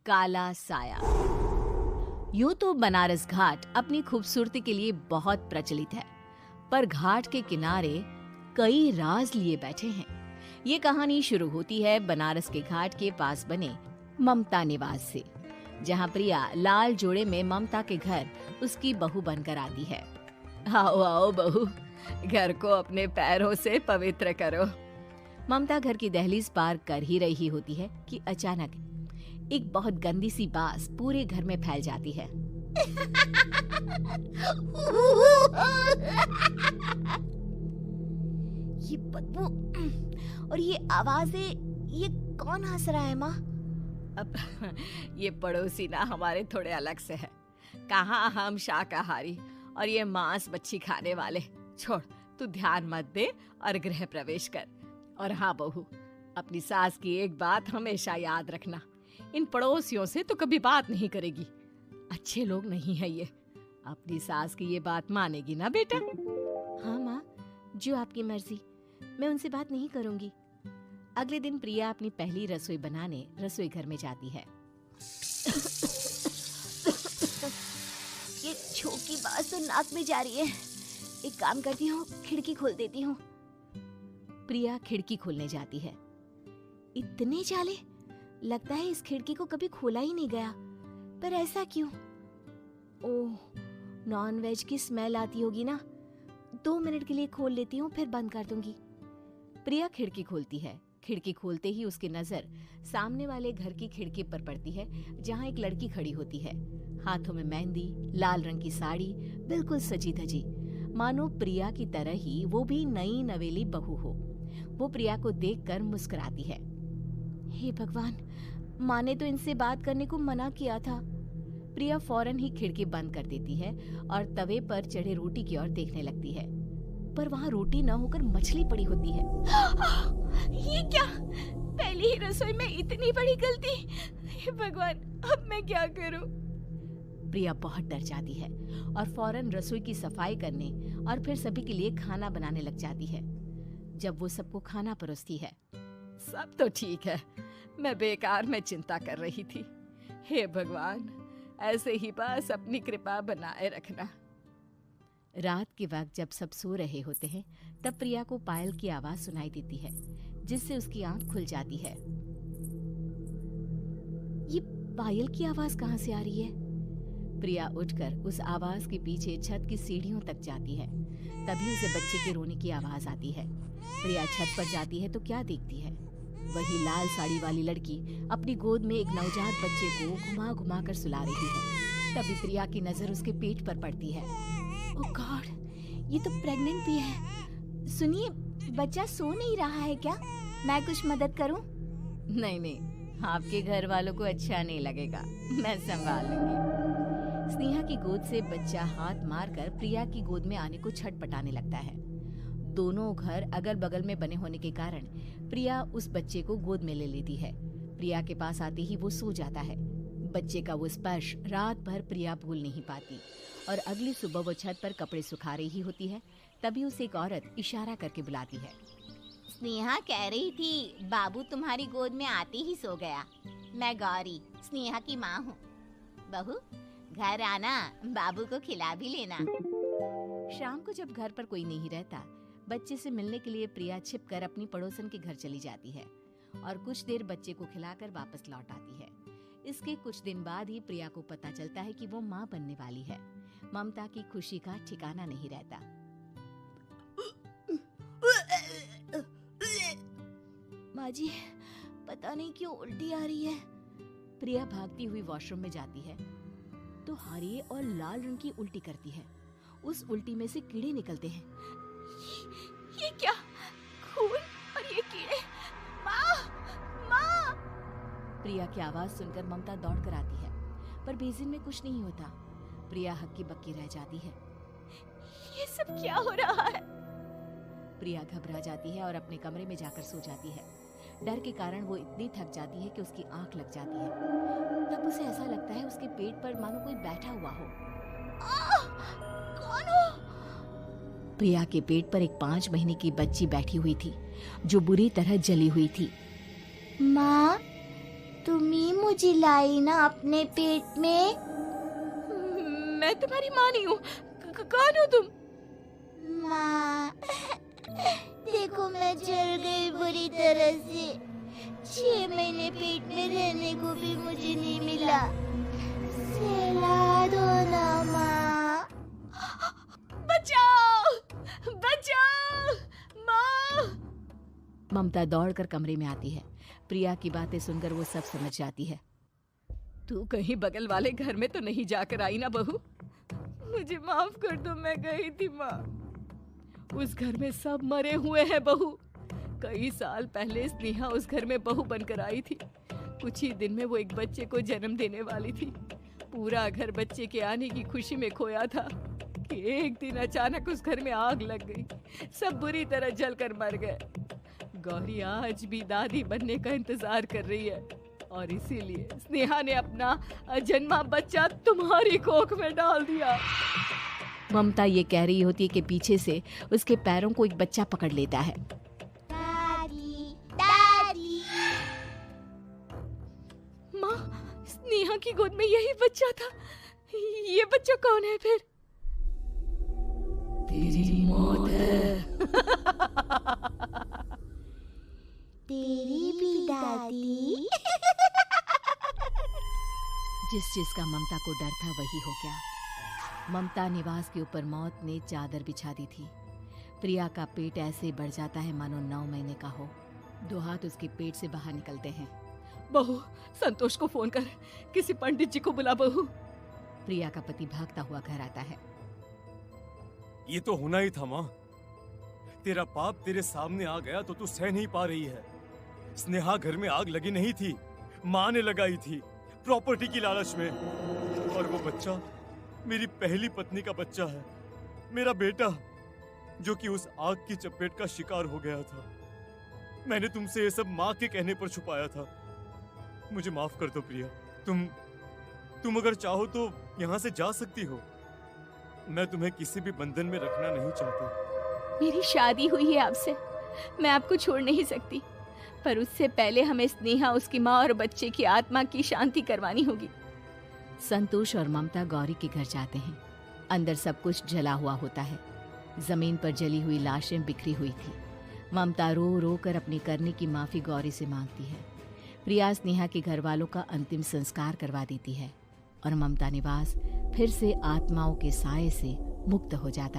काला साया। यूं तो बनारस घाट अपनी खूबसूरती के लिए बहुत प्रचलित है, पर घाट के किनारे कई राज लिए बैठे हैं। ये कहानी शुरू होती है बनारस के घाट के पास बने ममता निवास से, जहां प्रिया लाल जोड़े में ममता के घर उसकी बहू बनकर आती है। आओ आओ बहू, घर को अपने पैरों से पवित्र करो। ममता घर की दहलीज पार कर ही रही होती है कि अचानक एक बहुत गंदी सी बास पूरे घर में फैल जाती है। ये बदबू और ये आवाजें, ये कौन हंस रहा है माँ? अब ये पड़ोसी ना हमारे थोड़े अलग से है। कहाँ हम शाकाहारी और ये मांस मच्छी खाने वाले। छोड़, तू ध्यान मत दे और गृह प्रवेश कर। और हाँ बहू, अपनी सास की एक बात हमेशा याद रखना, इन पड़ोसियों से तो कभी बात नहीं करेगी। अच्छे लोग नहीं है ये। अपनी सास की ये बात मानेगी ना बेटा? हाँ माँ, जो आपकी मर्जी, मैं उनसे बात नहीं करूंगी। अगले दिन प्रिया अपनी पहली रसोई बनाने रसोई घर में जाती है। ये छोटी बात तो नाक में जा रही है। एक काम करती हूँ, खिड़की खोल देती हूँ। प्रिया खिड़की खोलने जाती है। इतने जाले, लगता है इस खिड़की को कभी खोला ही नहीं गया। पर ऐसा क्यों? ओह, नॉन वेज की स्मेल आती होगी ना। 2 मिनट के लिए खोल लेती हूँ, फिर बंद कर दूंगी। प्रिया खिड़की खोलती है। खिड़की खोलते ही उसकी नजर सामने वाले घर की खिड़की पर पड़ती है, जहाँ एक लड़की खड़ी होती है। हाथों में मेहंदी, लाल रंग की साड़ी, बिल्कुल सजी धजी, मानो प्रिया की तरह ही वो भी नई नवेली बहू हो। वो प्रिया को देखकर मुस्कुराती है। हे भगवान, माँ ने तो इनसे बात करने को मना किया था। प्रिया फौरन ही खिड़की बंद कर देती है और तवे पर चढ़े रोटी की ओर देखने लगती है, पर वहाँ रोटी न होकर मछली पड़ी होती है। ये क्या? पहली ही रसोई में इतनी बड़ी गलती। हे भगवान, अब मैं क्या करूं? प्रिया बहुत डर जाती है और फौरन रसोई की सफाई करने और फिर सभी के लिए खाना बनाने लग जाती है। जब वो सबको खाना परोसती है, सब तो ठीक है, मैं बेकार में चिंता कर रही थी। हे भगवान, ऐसे ही बस अपनी कृपा बनाए रखना। रात के वक्त जब सब सो रहे होते हैं, तब प्रिया को पायल की आवाज सुनाई देती है, जिससे उसकी आंख खुल जाती है। ये पायल की आवाज कहाँ से आ रही है? प्रिया उठकर उस आवाज के पीछे छत की सीढ़ियों तक जाती है। तभी उसे बच्चे के रोने की आवाज आती है। प्रिया छत पर जाती है तो क्या देखती है? वही लाल साड़ी वाली लड़की अपनी गोद में एक नवजात बच्चे को घुमा घुमा कर सुला रही है। तभी प्रिया की नजर उसके पेट पर पड़ती है। ओह गॉड, ये तो प्रेग्नेंट भी है। सुनिए, बच्चा सो नहीं रहा है क्या? मैं कुछ मदद करूं? नहीं नहीं, आपके घर वालों को अच्छा नहीं लगेगा, मैं संभाल लूंगी। स्नेहा की गोद से बच्चा हाथ मारकर प्रिया की गोद में आने को छटपटाने लगता है। दोनों घर अगल बगल में बने होने के कारण प्रिया उस बच्चे को गोद में ले लेती है। प्रिया के पास आते ही वो सो जाता है। बच्चे का वो स्पर्श रात भर प्रिया भूल नहीं पाती और अगली सुबह वो छत पर कपड़े सुखा रही होती है। तभी उसे एक औरत इशारा करके बुलाती है। स्नेहा कह रही थी बाबू तुम्हारी गोद में आते ही सो गया। मैं गौरी, स्नेहा की माँ हूँ। बहू, घर आना, बाबू को खिला भी लेना। शाम को जब घर पर कोई नहीं रहता, बच्चे से मिलने के लिए प्रिया छिपकर अपनी पड़ोसन के घर चली जाती है और कुछ देर बच्चे को खिलाकर वापस लौट आती है। इसके कुछ दिन बाद ही प्रिया को पता चलता है कि वो माँ बनने वाली है। ममता की खुशी का ठिकाना नहीं रहता। माँ जी, पता नहीं क्यों उल्टी आ रही है। प्रिया भागती हुई वॉशरूम में जाती है तो हरे और लाल रंग की उल्टी करती है। उस उल्टी में से कीड़े निकलते हैं। ये क्या? खून और ये कीड़े! माँ! माँ! प्रिया की आवाज सुनकर ममता दौड़ कर आती है, पर बेसिन में कुछ नहीं होता। प्रिया हक्की बक्की रह जाती है। ये सब क्या हो रहा है? प्रिया घबरा जाती है और अपने कमरे में जाकर सो जाती है। डर के कारण वो इतनी थक जाती है कि उसकी आंख लग जाती है। तब उसे ऐसा लगता है उसके पेट पर मानो कोई बैठा हुआ हो। कौन हो? प्रिया के पेट पर एक 5 महीने की बच्ची बैठी हुई थी, जो बुरी तरह जली हुई थी। माँ, तुम ही मुझे लाई ना अपने पेट में। मैं तुम्हारी माँ नहीं हूँ। कौन हो तुम? माँ, देखो मैं जल गई बुरी तरह से। 6 महीने पेट में रहने को भी मुझे नहीं मिला। सहला दो ना माँ। बचाओ, बचाओ, माँ। ममता दौड़कर कमरे में आती है। प्रिया की बातें सुनकर वो सब समझ जाती है। तू कहीं बगल वाले घर में तो नहीं जाकर आई ना बहू? मुझे माफ कर दो, मैं गई थी माँ। उस घर में सब मरे हुए हैं बहू। कई साल पहले स्नेहा उस घर में बहू बनकर आई थी। कुछ ही दिन में वो एक बच्चे को जन्म देने वाली थी। पूरा घर बच्चे के आने की खुशी में खोया था कि एक दिन अचानक उस घर में आग लग गई। सब बुरी तरह जलकर मर गए। गौरी आज भी दादी बनने का इंतजार कर रही है और इसीलिए स्नेहा ने अपना अजन्मा बच्चा तुम्हारी कोख में डाल दिया। ममता ये कह रही होती है कि पीछे से उसके पैरों को एक बच्चा पकड़ लेता है। दादी, दादी। माँ, स्नेहा की गोद में यही बच्चा था। ये बच्चा कौन है फिर? तेरी मौत है। तेरी भी दादी। जिस चीज का ममता को डर था वही हो गया। ममता निवास के ऊपर मौत ने चादर बिछा दी थी। प्रिया का पेट ऐसे बढ़ जाता है मानो 9 महीने का हो। 2 हाथ उसके पेट से बाहर निकलते हैं। बहू, संतोष को फोन कर, किसी पंडित जी को बुला बहू। प्रिया का पति भागता हुआ घर आता है। ये तो होना ही था माँ। तेरा पाप तेरे सामने आ गया तो तू सह नहीं पा रही है। स्नेहा घर में आग लगी नहीं थी, माँ ने लगाई थी प्रॉपर्टी की लालच में। और वो बच्चा मेरी पहली पत्नी का बच्चा है, मेरा बेटा, जो कि उस आग की चपेट का शिकार हो गया था। मैंने तुमसे ये सब माँ के कहने पर छुपाया था। मुझे माफ कर दो प्रिया। तुम अगर चाहो तो यहाँ से जा सकती हो। मैं तुम्हें किसी भी बंधन में रखना नहीं चाहता। मेरी शादी हुई है आपसे, मैं आपको छोड़ नहीं सकती, पर उससे पहले हमें स्नेहा, उसकी माँ और बच्चे की आत्मा की शांति करवानी होगी। संतोष और ममता गौरी के घर जाते हैं। अंदर सब कुछ जला हुआ होता है। जमीन पर जली हुई लाशें बिखरी हुई थी। ममता रो रो कर अपनी करने की माफी गौरी से मांगती है। प्रिया स्नेहा के घर वालों का अंतिम संस्कार करवा देती है और ममता निवास फिर से आत्माओं के साए से मुक्त हो जाता है।